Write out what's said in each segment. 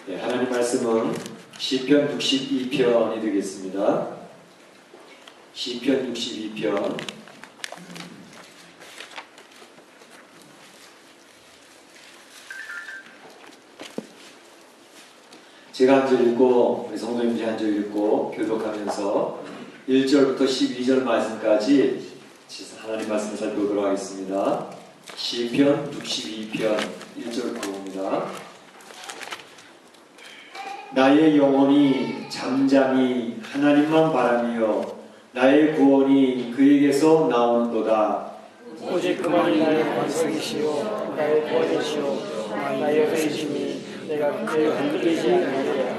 네, 하나님 말씀은 시편 62편이 되겠습니다. 시편 62편. 제가 한 절 읽고 우리 성도님들이 한 절 읽고 교독하면서 1절부터 12절 말씀까지 하나님 말씀을 살펴보도록 하겠습니다. 시편 62편 1절부터 봅니다. 나의 영혼이 잠잠히 하나님만 바라며 나의 구원이 그에게서 나오는도다. 오직 그만이 나의 반석이시요 나의 구원이시요 나의 의심이 내가 그를 흔들리지 아니하리라.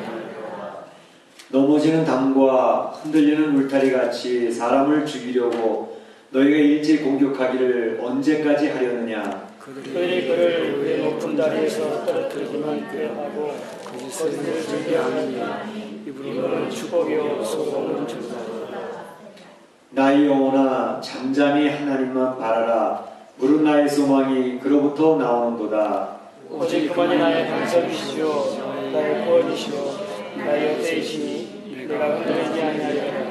넘어지는 담과 흔들리는 울타리같이 사람을 죽이려고 너희가 일찍 공격하기를 언제까지 하려느냐. 그들이 그를 왜 높은 다리에서 떨어뜨리기만 꾀하고 그것을 즐겨 하느니 이분은 축복이요 소원은 전다. 나의 영혼아 잠잠히 하나님만 바라라. 무릇 나의 소망이 그로부터 나오는도다. 오직 그만이 나의 반석이시요 나의 구원이시요 나의 대신이 내가 흔들리지 아니하리라.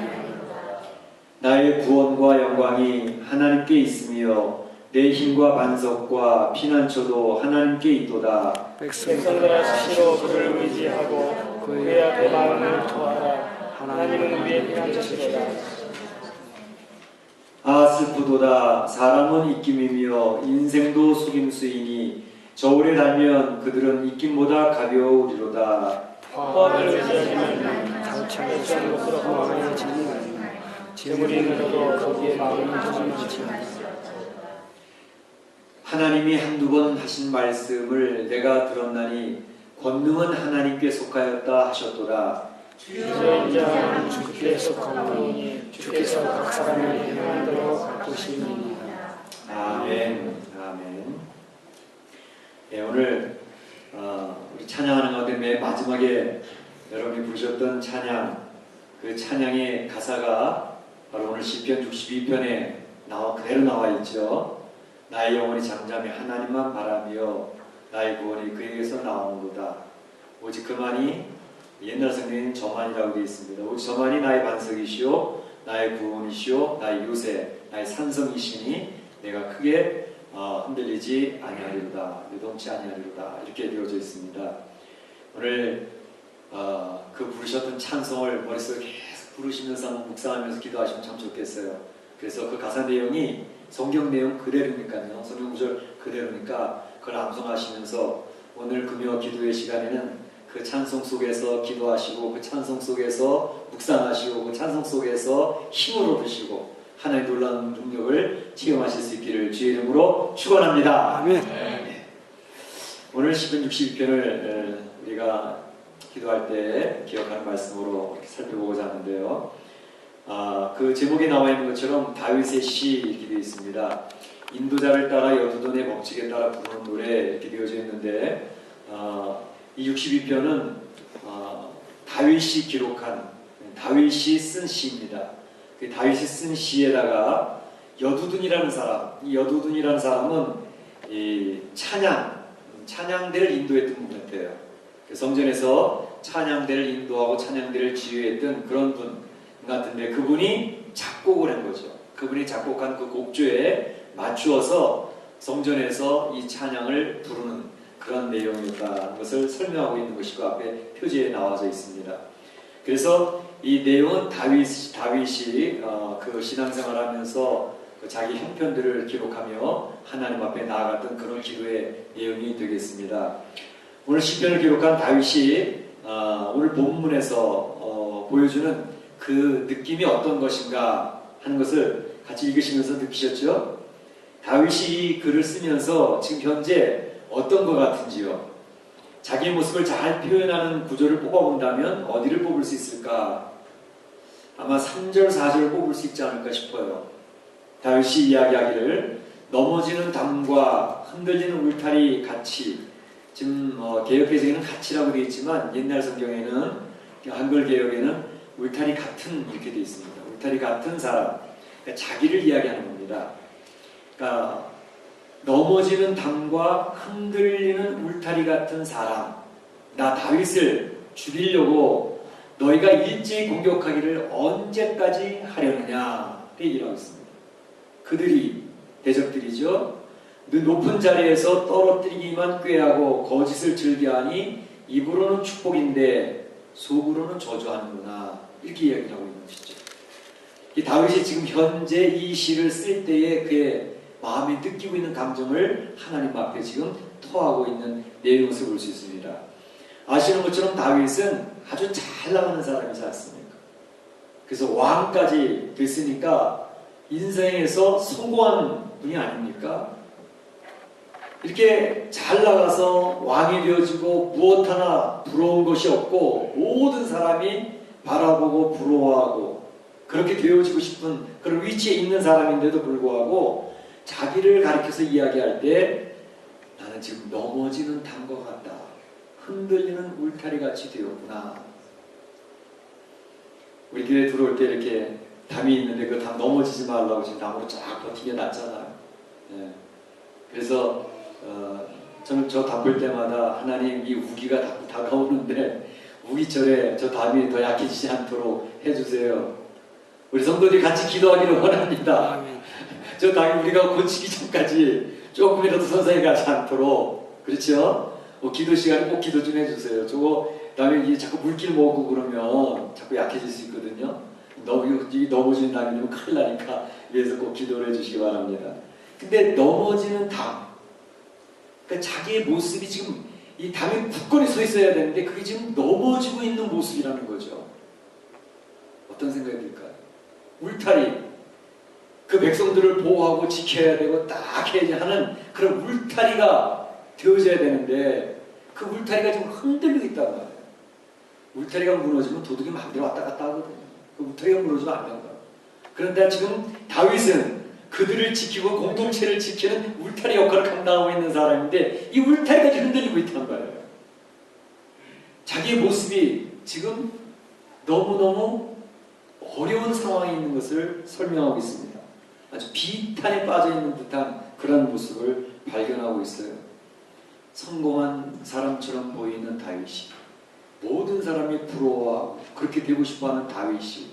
나의 구원과 영광이 하나님께 있으며 내 힘과 반석과 피난처도 하나님께 있도다. 백성들아 스스로 그를 의지하고 그의 앞에 마음을 토하라. 하나님은 우리의 피난처시로다. 아 슬프도다. 사람은 입김이며 인생도 속임수이니 저울에 달면 그들은 입김보다 가벼우리로다. 화합을 의지하지만 장차에서 것으로 허망해지니 재물이 늘어도 거기에 마음이 도전하지 않다. 하나님이 한두 번 하신 말씀을 내가 들었나니 권능은 하나님께 속하였다 하셨도다. 주의 자는 주께 속하오니 주께서 각 사람을 행하는 대로 갚으시니이다. 아멘. 아멘. 네, 오늘 우리 찬양하는 가운데 맨 마지막에 여러분이 부르셨던 찬양, 그 찬양의 가사가 바로 오늘 시편 62편에 그대로 나와 있죠. 나의 영혼이 잠잠히 하나님만 바라며 나의 구원이 그에게서 나오는도다. 오직 그만이, 옛날 성경에는 저만이라고 되어 있습니다. 오직 저만이 나의 반석이시오 나의 구원이시오 나의 요새 나의 산성이시니 내가 크게 흔들리지 아니하리로다. 요동치 아니하리로다. 이렇게 되어져 있습니다. 오늘 그 부르셨던 찬송을 머릿속에 계속 부르시면서 묵상하면서 기도하시면 참 좋겠어요. 그래서 그 가사 내용이 성경 내용 그대로니까요. 성경 구절 그대로니까 그걸 암송하시면서 오늘 금요 기도의 시간에는 그 찬송 속에서 기도하시고 그 찬송 속에서 묵상하시고 그 찬송 속에서 힘을 얻으시고 하나님의 놀라운 능력을 체험하실 수 있기를 주의 이름으로 축원합니다. 아멘. 네. 오늘 시편 62편을 우리가 기도할 때 기억하는 말씀으로 이렇게 살펴보고자 하는데요. 그 제목에 나와 있는 것처럼 다윗의 시 이렇게 되어 있습니다. 인도자를 따라 여두돈의 법칙에 따라 부르는 노래 이렇게 되어져 있는데 이 62편은 다윗이 기록한 다윗이 쓴 시입니다. 그 다윗이 쓴 시에다가 여두둔이라는 사람, 이 여두둔이라는 사람은 이 찬양대를 인도했던 분 같아요. 성전에서 찬양대를 인도하고 찬양대를 지휘했던 그런 분 같은데 그분이 작곡을 한 거죠. 그분이 작곡한 그 곡조에 맞추어서 성전에서 이 찬양을 부르는 그런 내용이었다는 것을 설명하고 있는 것이 그 앞에 표지에 나와져 있습니다. 그래서 이 내용은 다윗이 그 신앙생활을 하면서 그 자기 형편들을 기록하며 하나님 앞에 나아갔던 그런 기도의 내용이 되겠습니다. 오늘 시편을 기록한 다윗이 오늘 본문에서 보여주는 그 느낌이 어떤 것인가 하는 것을 같이 읽으시면서 느끼셨죠? 다윗이 이 글을 쓰면서 지금 현재 어떤 것 같은지요? 자기 모습을 잘 표현하는 구조를 뽑아본다면 어디를 뽑을 수 있을까? 아마 3절, 4절을 뽑을 수 있지 않을까 싶어요. 다윗이 이야기하기를 넘어지는 담과 흔들리는 울타리 같이, 지금 개역개정에는 같이라고 되어 있지만 옛날 성경에는 한글 개역에는 울타리 같은 이렇게 되어 있습니다. 울타리 같은 사람, 그러니까 자기를 이야기하는 겁니다. 그러니까 넘어지는 담과 흔들리는 울타리 같은 사람, 나 다윗을 죽이려고 너희가 일제히 공격하기를 언제까지 하려느냐 얘기를 하고 있습니다. 그들이 대적들이죠. 그 높은 자리에서 떨어뜨리기만 꾀하고 거짓을 즐겨하니 입으로는 축복인데 속으로는 저주하는구나 이렇게 이야기를 하고 있는 것이죠. 이 다윗이 지금 현재 이 시를 쓸 때에 그의 마음에 느끼고 있는 감정을 하나님 앞에 지금 토하고 있는 내용을 볼 수 있습니다. 아시는 것처럼 다윗은 아주 잘 나가는 사람이지 않습니까? 그래서 왕까지 됐으니까 인생에서 성공한 분이 아닙니까? 이렇게 잘 나가서 왕이 되어지고 무엇 하나 부러운 것이 없고 모든 사람이 바라보고 부러워하고 그렇게 되어지고 싶은 그런 위치에 있는 사람인데도 불구하고 자기를 가리켜서 이야기할 때 나는 지금 넘어지는 담과 같다. 흔들리는 울타리같이 되었구나. 우리 교회 들어올 때 이렇게 담이 있는데 그 담 넘어지지 말라고 지금 나무로 쫙 버티게 놨잖아요. 예. 그래서 저는 저 담 볼 때마다 하나님 이 우기가 다가오는데 우기철에 저 담이 더 약해지지 않도록 해주세요. 우리 성도들이 같이 기도하기를 원합니다. 저 담이 우리가 고치기 전까지 조금이라도 선상에 가지 않도록. 그렇죠? 기도 시간에 꼭 기도 좀 해주세요. 저거 담이 자꾸 물길 먹고 그러면 자꾸 약해질 수 있거든요. 넘어지는 담이면 큰일 나니까 위에서 꼭 기도를 해주시기 바랍니다. 근데 넘어지는 담, 그러니까 자기의 모습이 지금 이 담이 굳건히 서 있어야 되는데 그게 지금 넘어지고 있는 모습이라는 거죠. 어떤 생각이 들까요? 울타리, 그 백성들을 보호하고 지켜야 되고 딱 해야 하는 그런 울타리가 되어져야 되는데 그 울타리가 지금 흔들리고 있단 말이에요. 울타리가 무너지면 도둑이 마음대로 왔다 갔다 하거든요. 그 울타리가 무너지면 안 된다. 그런데 지금 다윗은 그들을 지키고 공동체를 지키는 울타리 역할을 감당하고 있는 사람인데 이 울타리가 지금 흔들리고 있단 말이에요. 자기의 모습이 지금 너무너무 어려운 상황에 있는 것을 설명하고 있습니다. 아주 비탄에 빠져있는 듯한 그런 모습을 발견하고 있어요. 성공한 사람처럼 보이는 다윗이, 모든 사람이 부러워하고 그렇게 되고 싶어하는 다윗이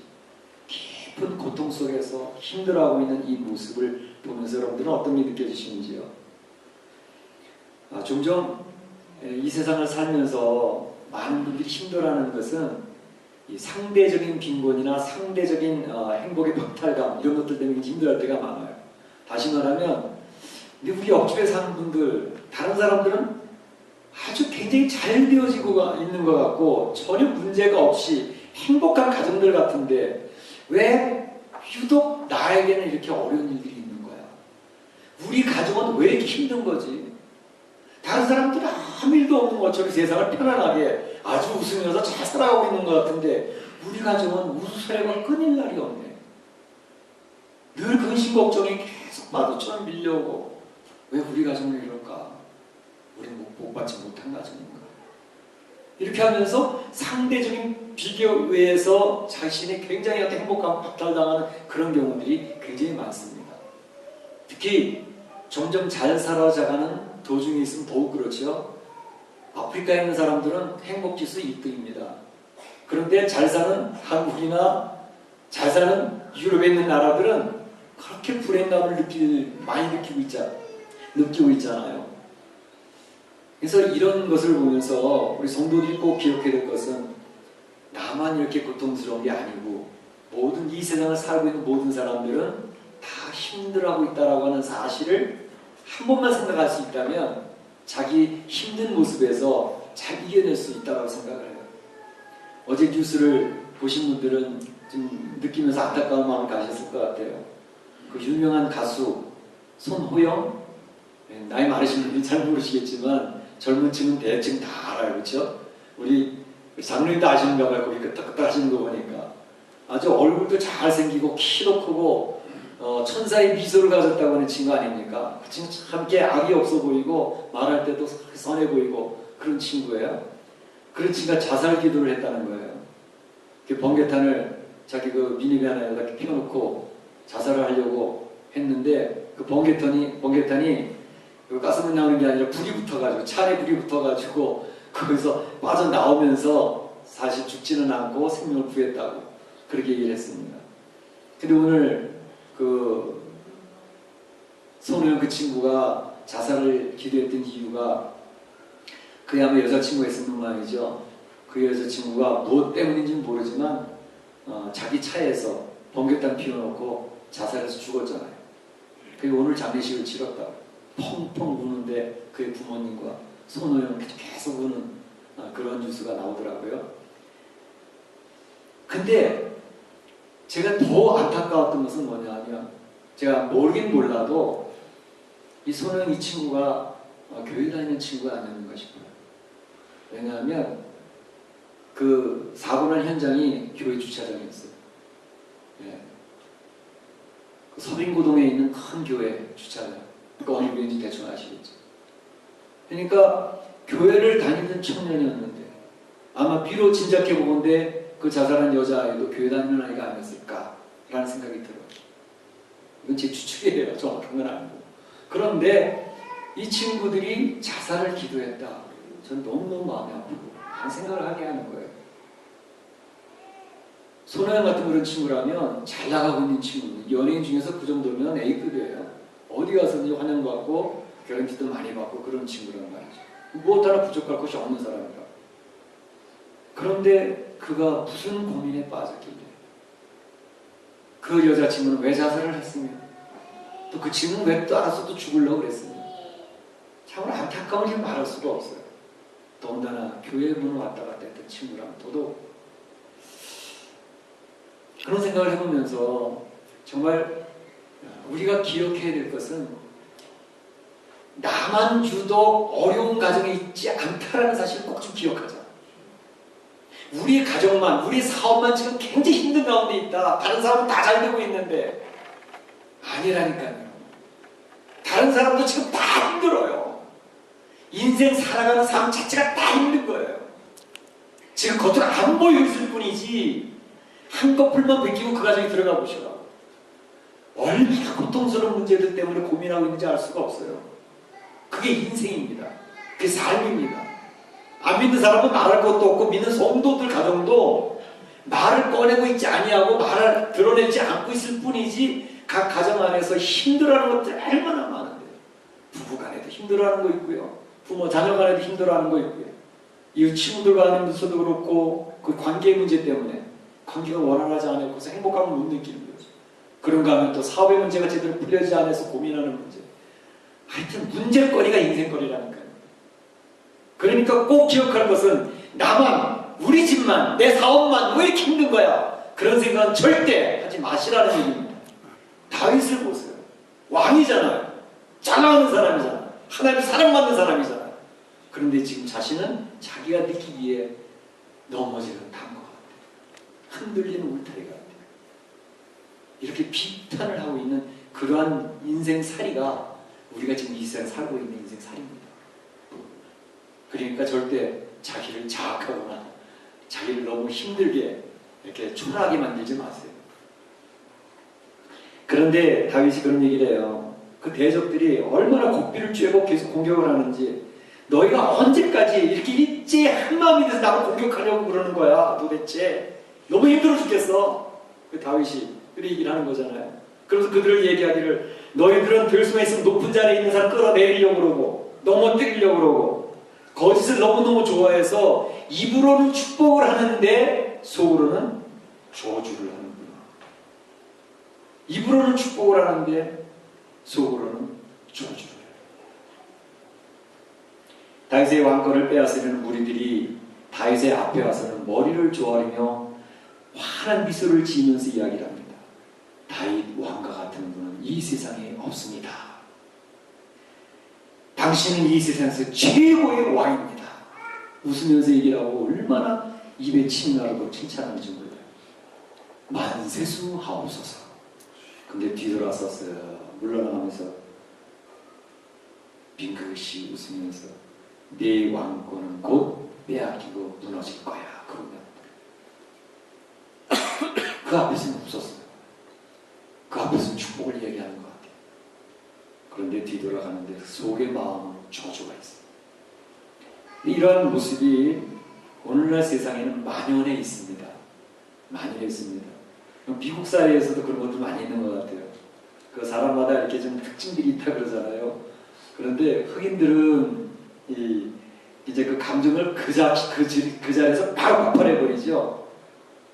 깊은 고통 속에서 힘들어하고 있는 이 모습을 보면서 여러분들은 어떤 게 느껴지시는지요? 종종 이 세상을 살면서 많은 분들이 힘들어하는 것은 이 상대적인 빈곤이나 상대적인 행복의 박탈감 이런 것들 때문에 힘들어할 때가 많아요. 다시 말하면 근데 우리 옆집에 사는 분들, 다른 사람들은 아주 굉장히 잘 되어지고 있는 것 같고 전혀 문제가 없이 행복한 가정들 같은데 왜 유독 나에게는 이렇게 어려운 일들이 있는 거야? 우리 가정은 왜 이렇게 힘든 거지? 다른 사람들은 아무 일도 없는 것처럼 세상을 편안하게 아주 웃으면서 잘 살아가고 있는 것 같은데 우리 가정은 웃음소리가 끊일 날이 없네. 늘 근심 걱정이 계속 마주처럼 밀려오고 왜 우리 가정은 이럴까? 우리는 복받지 못한 가정인가? 이렇게 하면서 상대적인 비교에서 자신이 굉장히 행복하고 박탈당하는 그런 경우들이 굉장히 많습니다. 특히 점점 잘 살아가는 도중에 있으면 더욱 그렇죠. 아프리카에 있는 사람들은 행복지수 1등입니다. 그런데 잘 사는 한국이나 잘 사는 유럽에 있는 나라들은 그렇게 불행감을 많이 느끼고 있잖아요. 그래서 이런 것을 보면서 우리 성도들이 꼭 기억해야 될 것은 나만 이렇게 고통스러운 게 아니고 모든 이 세상을 살고 있는 모든 사람들은 다 힘들어하고 있다라고 하는 사실을 한 번만 생각할 수 있다면 자기 힘든 모습에서 잘 이겨낼 수 있다고 생각을 해요. 어제 뉴스를 보신 분들은 좀 느끼면서 안타까운 마음을 가셨을 것 같아요. 그 유명한 가수 손호영, 나이 많으신 분들이 잘 모르시겠지만 젊은 층은 대충 다 알아요. 그렇죠? 우리 장로님도 아시는가 봐요. 거기 끄떡끄떡 하시는 거 보니까 아주 얼굴도 잘생기고 키도 크고 천사의 미소를 가졌다고 하는 친구 아닙니까? 그 친구 참 이렇게 악이 없어 보이고 말할 때도 선해 보이고 그런 친구예요. 그런 친구가 자살 기도를 했다는 거예요. 그 번개탄을 자기 그 미니밴에 이렇게 피워놓고 자살을 하려고 했는데 그 번개탄이 그 가스만 나오는 게 아니라 불이 붙어가지고 차 안에 불이 붙어가지고 그 거기서 빠져나오면서 사실 죽지는 않고 생명을 구했다고 그렇게 얘기를 했습니다. 근데 오늘 그 손호영 그 친구가 자살을 기도했던 이유가 그게 아마 여자친구가 있었는 모양이죠. 그 여자친구가 무엇 때문인지는 모르지만 자기 차에서 번개탄 피워놓고 자살해서 죽었잖아요. 그리고 오늘 장례식을 치렀다고 펑펑 우는데 그의 부모님과 손호영 계속 우는 그런 뉴스가 나오더라고요. 근데 제가 더 안타까웠던 것은 뭐냐면 제가 모르긴 몰라도 이 손호영 이 친구가 교회 다니는 친구가 아닌가 싶어요. 왜냐하면 그 사고 난 현장이 교회 주차장이었어요. 예. 그 서빙고동에 있는 큰 교회 주차장. 그러니까 어느 교회인지 대충 아시겠죠. 그러니까 교회를 다니는 청년이었는데 아마 비록 짐작해 보건데 그 자살한 여자아이도 교회 다니는 아이가 아니었을까라는 생각이 들어요. 이건 제 추측이에요. 정확한 건 아니고. 그런데 이 친구들이 자살을 기도했다. 저는 너무너무 마음이 아프고 그런 생각을 하게 하는 거예요. 손호영 같은 그런 친구라면 잘 나가고 있는 친구는 연예인 중에서 그 정도면 A급이에요. 어디 가서든지 환영받고 결혼기도 많이 받고 그런 친구란 말이죠. 무엇 하나 부족할 것이 없는 사람이라. 그런데 그가 무슨 고민에 빠졌길래 그 여자친구는 왜 자살을 했으며 또 그 친구는 왜 또 알아서 또 죽으려고 그랬으며 참으로 안타까움을 말할 수가 없어요. 더군다나 교회 문을 왔다 갔다 했던 친구라면 더더욱 그런 생각을 해보면서 정말 우리가 기억해야 될 것은 나만 유독 어려운 가정에 있지 않다라는 사실을 꼭 좀 기억하자. 우리 가정만, 우리 사업만 지금 굉장히 힘든 가운데 있다. 다른 사람은 다 잘 되고 있는데 아니라니까요. 다른 사람도 지금 다 힘들어요. 인생 살아가는 삶 자체가 다 힘든 거예요. 지금 겉으로 안 보여 있을 뿐이지 한꺼풀만 베끼고 그 가정에 들어가 보시라고. 얼마나 고통스러운 문제들 때문에 고민하고 있는지 알 수가 없어요. 그게 인생입니다. 그게 삶입니다. 안 믿는 사람은 말할 것도 없고 믿는 성도들 가정도 말을 꺼내고 있지 아니하고 말을 드러내지 않고 있을 뿐이지 각 가정 안에서 힘들어하는 것들이 얼마나 많은데 부부 간에도 힘들어하는 거 있고요. 부모 자녀 간에도 힘들어하는 거 있고요. 이웃 친구들 간에서도 그렇고 그 관계 문제 때문에 관계가 원활하지 않아서 행복감을 못 느끼는 거죠. 그런가 하면 또 사업의 문제가 제대로 풀려지지 않아서 고민하는 문제. 하여튼 문제거리가 인생거리라니까요. 그러니까 꼭 기억할 것은 나만, 우리 집만, 내 사업만 왜 이렇게 힘든 거야? 그런 생각은 절대 하지 마시라는 얘기입니다. 다윗을 보세요. 왕이잖아요. 잘 나가는 사람이잖아요. 하나님 사랑받는 사람이잖아요. 그런데 지금 자신은 자기가 느끼기에 넘어지는 단것 같아요. 흔들리는 울타리 같아요. 이렇게 비탄을 하고 있는 그러한 인생살이가 우리가 지금 이 세상에 살고 있는 인생살입니다. 그러니까 절대 자기를 자학하거나 자기를 너무 힘들게 이렇게 초라하게 만들지 마세요. 그런데 다윗이 그런 얘기를 해요. 그 대적들이 얼마나 고삐를 쬐고 계속 공격을 하는지 너희가 언제까지 이렇게 일제히 한마음이 돼서 나를 공격하려고 그러는 거야 도대체. 너무 힘들어 죽겠어. 그 다윗이 그 얘기를 하는 거잖아요. 그래서 그들을 얘기하기를 너희들은 들숨에 있으면 높은 자리에 있는 사람 끌어내리려고 그러고 넘어뜨리려고 그러고 거짓을 너무너무 좋아해서 입으로는 축복을 하는데 속으로는 저주를 하는구나. 입으로는 축복을 하는데 속으로는 저주를 해요. 다윗의 왕권을 빼앗으려는 무리들이 다윗의 앞에 와서는 머리를 조아리며 환한 미소를 지으면서 이야기를 합니다. 다윗 왕과 같은 분은 이 세상에 없습니다. 당신은 이 세상에서 최고의 왕입니다. 웃으면서 얘기를 하고 얼마나 입에 침이 나르고 칭찬하는지 몰라요. 만세수 하옵소서. 근데 뒤돌아서서 물러나가면서 빙긋이 웃으면서 내 왕권은 곧 빼앗기고 무너질 거야. 그러면 그 앞에서는 없었어요. 그 앞에서는 축복을 얘기하는 것 같아요. 그런데 뒤돌아가는데 속의 마음은 저주가 있어요. 이러한 모습이 오늘날 세상에는 만연해 있습니다. 만연해 있습니다. 미국 사회에서도 그런 것도 많이 있는 것 같아요. 그 사람마다 이렇게 좀 특징들이 있다 그러잖아요. 그런데 흑인들은 이제 그 감정을 그 자리에서 바로 폭발해버리죠.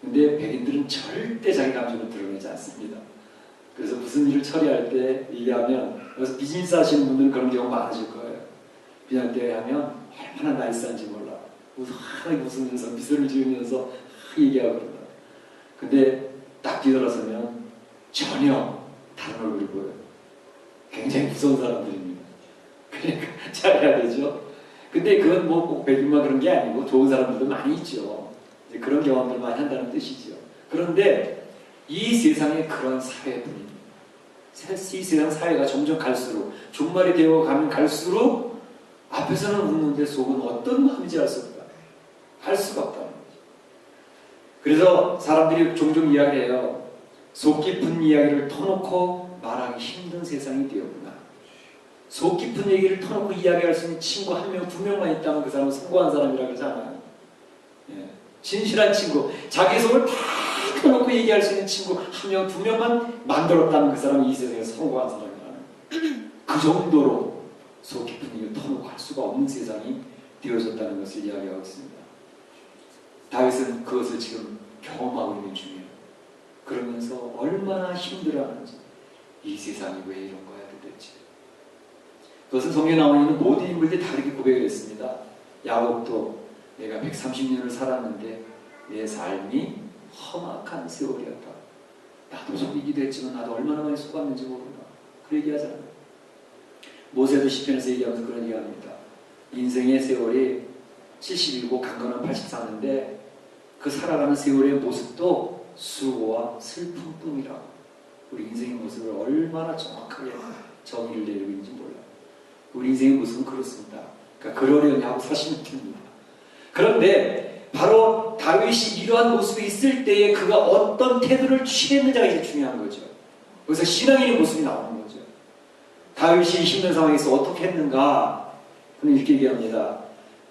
근데 백인들은 절대 자기 감정을 드러내지 않습니다. 그래서 무슨 일을 처리할 때 얘기하면, 그래서 비즈니스 하시는 분들은 그런 경우 많으실 거예요. 비즈니스 때 하면 얼마나 나이스한지 몰라. 환하게 웃으면서 미소를 지으면서 얘기하고 그런다. 근데 딱 뒤돌아서면 전혀 다른 얼굴이 보여요. 굉장히 무서운 사람들입니다. 그러니까 잘해야 되죠. 근데 그건 뭐 꼭 백인만 그런 게 아니고 좋은 사람들도 많이 있죠. 이제 그런 경험들 많이 한다는 뜻이죠. 그런데 이 세상에 그런 사회 분위기, 이 세상 사회가 점점 갈수록 종말이 되어 가면 갈수록 앞에서는 웃는데 속은 어떤 마음인지 알 수 없다. 알 수가 없다는 거죠. 그래서 사람들이 종종 이야기해요. 속 깊은 이야기를 터놓고 말하기 힘든 세상이 되었구나. 속 깊은 얘기를 터놓고 이야기할 수 있는 친구 한 명, 두 명만 있다면 그 사람은 성공한 사람이라고 그러잖아요. 예. 진실한 친구, 자기 속을 다 터놓고 얘기할 수 있는 친구 한 명, 두 명만 만들었다면 그 사람은 이 세상에 성공한 사람이라는 그 정도로 속 깊은 얘기를 터놓고 할 수가 없는 세상이 되어졌다는 것을 이야기하고 있습니다. 다윗은 그것을 지금 경험하고 있는 중이에요. 그러면서 얼마나 힘들어하는지, 이 세상이 왜 이런 거야 도대체. 그것은 성경에 나와 있는 모든 인물들이 다르게 고백을 했습니다. 야곱도 내가 130년을 살았는데 내 삶이 험악한 세월이었다. 나도 속이기도 했지만 나도 얼마나 많이 속았는지 모른다. 그 얘기하잖아요. 모세도 시편에서 얘기하면서 그런 얘기합니다. 인생의 세월이 70이고 강건한 84인데 그 살아가는 세월의 모습도 수고와 슬픔뿐이라고. 우리 인생의 모습을 얼마나 정확하게 정의를 내리고 있는지 몰라요. 우리 인생의 모습은 그렇습니다. 그러니까 그러려니 하고 사시는 분입니다. 그런데 바로 다윗이 이러한 모습이 있을 때에 그가 어떤 태도를 취했느냐가 이제 중요한 거죠. 여기서 신앙인의 모습이 나오는 거죠. 다윗이 힘든 상황에서 어떻게 했는가? 그는 이렇게 얘기합니다.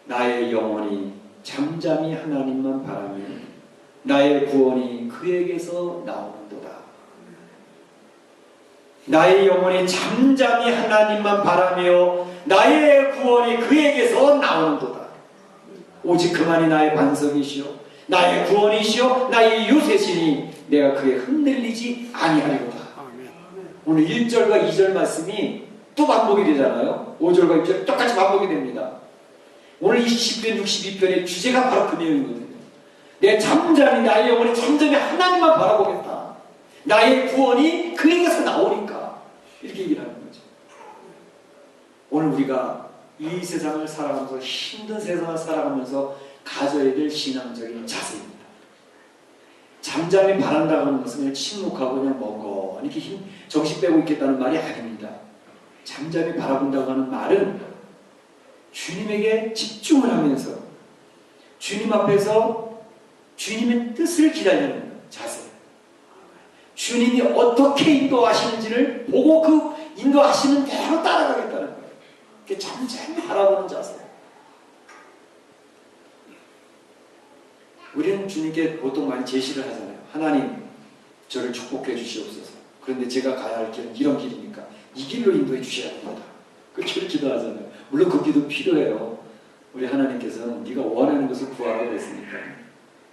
나의 영혼이 잠잠히 하나님만 바라며 나의 구원이 그에게서 나오는도다. 나의 영혼이 잠잠히 하나님만 바라며 나의 구원이 그에게서 나오는도다. 오직 그만이 나의 반석이시오 나의 구원이시오 나의 요새시니 내가 그에 흔들리지 아니하리로다. 오늘 1절과 2절 말씀이 또 반복이 되잖아요. 5절과 6절 똑같이 반복이 됩니다. 오늘 20편 62편의 주제가 바로 그 내용이거든요. 내 잠잠히 나의 영혼이 잠잠히 하나님만 바라보겠다. 나의 구원이 그에게서 나오니까 이렇게 얘기를 하는 거죠. 오늘 우리가 이 세상을 살아가면서 힘든 세상을 살아가면서 가져야 될 신앙적인 자세입니다. 잠잠히 바란다고 하는 것은 그냥 침묵하고 그냥 멍거니 이렇게 정신 빼고 있겠다는 말이 아닙니다. 잠잠히 바라본다고 하는 말은 주님에게 집중을 하면서 주님 앞에서 주님의 뜻을 기다리는 자세. 주님이 어떻게 인도하시는지를 보고 그 인도하시는 대로 따라가겠다는 거예요. 이렇게 잠잠히 바라보는 자세. 우리는 주님께 보통 많이 제시를 하잖아요. 하나님, 저를 축복해 주시옵소서. 그런데 제가 가야 할 길은 이런 길이니까 이 길로 인도해 주셔야 됩니다. 그렇게 기도하잖아요. 물론 그 기도 필요해요. 우리 하나님께서는 네가 원하는 것을 구하라고 했으니까.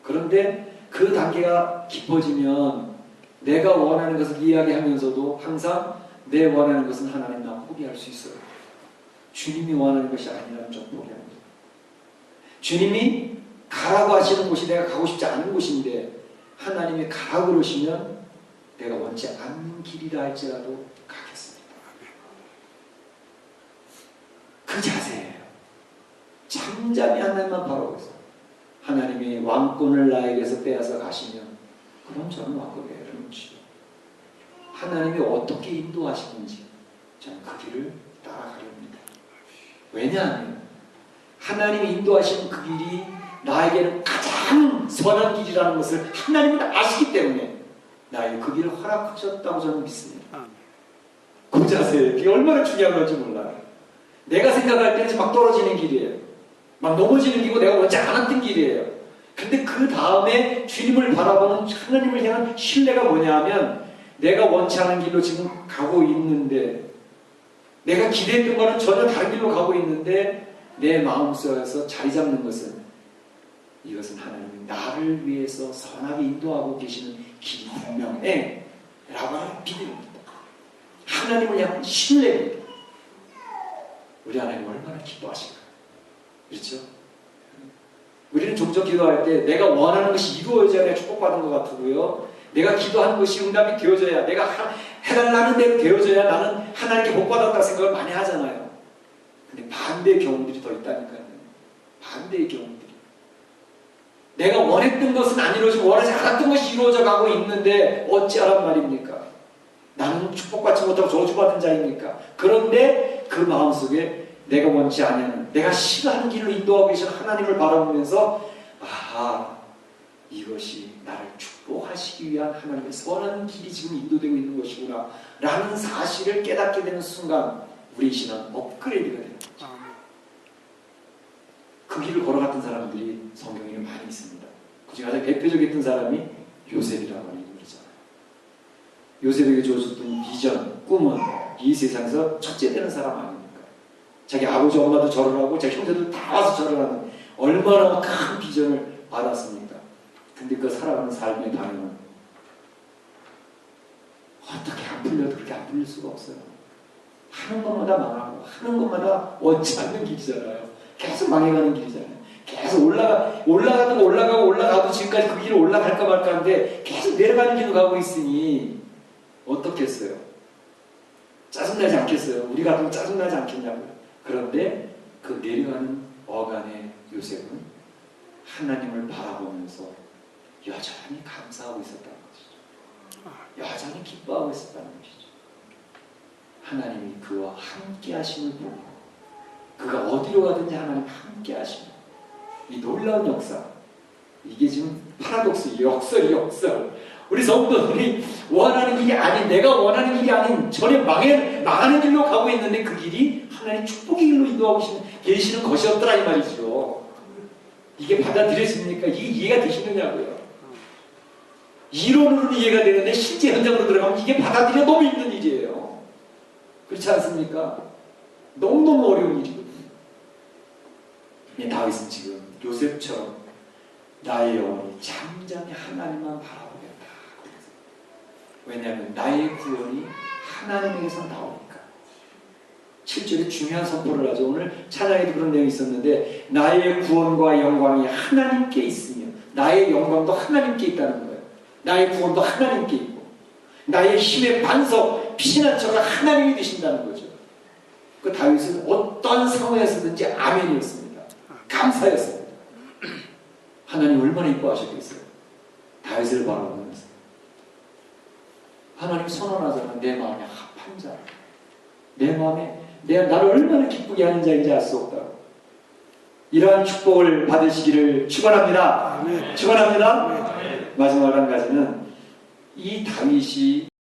그런데 그 단계가 깊어지면 내가 원하는 것을 이야기하면서도 항상 내 원하는 것은 하나님 나 포기할 수 있어요. 주님이 원하는 것이 아니라면 좀 포기합니다. 주님이 가라고 하시는 곳이 내가 가고 싶지 않은 곳인데 하나님이 가라고 그러시면 내가 원치 않는 길이라 할지라도 가겠습니다. 그 자세예요. 잠잠히 하나님만 바라보고 있어요. 하나님이 왕권을 나에게서 빼앗아 가시면 그럼 저는 왕권을 내려놓지요. 하나님이 어떻게 인도하시는지 저는 그 길을 따라가렵니다. 왜냐하면 하나님이 인도하시는 그 길이 나에게는 가장 선한 길이라는 것을 하나님은 아시기 때문에 나에게 그 길을 허락하셨다고 저는 믿습니다. 그 자세, 그게 얼마나 중요한 건지 몰라요. 내가 생각할 때는 막 떨어지는 길이에요. 막 넘어지는 길이고 내가 원치 않았던 길이에요. 근데 그 다음에 주님을 바라보는 하나님을 향한 신뢰가 뭐냐면 내가 원치 않은 길로 지금 가고 있는데 내가 기대했던 거는 전혀 다른 길로 가고 있는데 내 마음속에서 자리 잡는 것은 이것은 하나님이 나를 위해서 선하게 인도하고 계시는 길이 분명해 라고 하는 믿음입니다. 하나님을 향한 신뢰입니다. 우리 하나님 얼마나 기뻐하실까요? 그렇죠? 우리는 종종 기도할 때 내가 원하는 것이 이루어져야 내가 축복받은 것 같고요. 내가 기도하는 것이 응답이 되어져야 내가 해달라는 대로 되어져야 나는 하나님께 복받았다고 생각을 많이 하잖아요. 근데 반대의 경우들이 더 있다니까요. 반대의 경우들이. 내가 원했던 것은 안 이루어지고 원하지 않았던 것이 이루어져 가고 있는데 어찌하란 말입니까? 나는 축복받지 못하고 저주받은 자입니까? 그런데 그 마음속에 내가 원치 않는 내가 싫어하는 길로 인도하고 계신 하나님을 바라보면서 아하 이것이 나를 축복하시기 위한 하나님의 선한 길이 지금 인도되고 있는 것이구나 라는 사실을 깨닫게 되는 순간 우리 신앙은 업그레이드가 되는 거죠. 그 길을 걸어갔던 사람들이 성경에 많이 있습니다. 그중에 가장 대표적이었던 사람이 요셉이라고 하는 인물이잖아요. 요셉에게 주어졌던 비전, 꿈은 이 세상에서 첫째 되는 사람 아닙니까? 자기 아버지 엄마도 절을 하고 자기 형제들 다 와서 절을 하는 얼마나 큰 비전을 받았습니까? 근데 그 살아가는 삶의 방향은 어떻게 안 풀려도 그렇게 안 풀릴 수가 없어요. 하는 것마다 망하고 하는 것마다 원치 않는 길이잖아요. 계속 망해가는 길이잖아요. 계속 올라가도 지금까지 그 길을 올라갈까 말까 하는데 계속 내려가는 길로 가고 있으니 어떻겠어요? 짜증나지 않겠어요? 우리 같으면 짜증나지 않겠냐고요. 그런데 그 내려가는 어간의 요셉은 하나님을 바라보면서 여전히 감사하고 있었다는 것이죠. 여전히 기뻐하고 있었다는 것이죠. 하나님이 그와 함께 하심을 보고 그가 어디로 가든지 하나님 함께 하시는 이 놀라운 역사, 이게 지금 파라독스, 역설. 우리 성도들이 원하는 길이 아닌, 내가 원하는 길이 아닌 전혀 망하는 길로 가고 있는데 그 길이 하나님 축복의 길로 인도하고 계시는 것이었더라 이 말이죠. 이게 받아들여집니까? 이게 이해가 되시느냐고요. 이론으로는 이해가 되는데 실제 현장으로 들어가면 이게 받아들여 너무 힘든 일이에요. 그렇지 않습니까? 너무너무 어려운 일이거든요. 다윗은 지금 요셉처럼 나의 영혼이 잠잠히 하나님만 바라보겠다. 왜냐하면 나의 구원이 하나님에게서 나오니까. 7절에 중요한 선포를 하죠. 오늘 찬양에도 그런 내용이 있었는데 나의 구원과 영광이 하나님께 있으며 나의 영광도 하나님께 있다는 거예요. 나의 구원도 하나님께 있고 나의 힘의 반석, 피난처가 하나님이 되신다는 거죠. 그 다윗은 어떤 상황에서든지 아멘이었습니다. 감사였습니다. 하나님 얼마나 이뻐하셨겠어요. 다윗을 바라보면서 하나님 선언하잖아. 내 마음에 합한 자, 내 마음에 나를 얼마나 기쁘게 하는 자인지 알 수 없다. 이러한 축복을 받으시기를 축원합니다. 축원합니다. 마지막 한 가지는 이 다윗이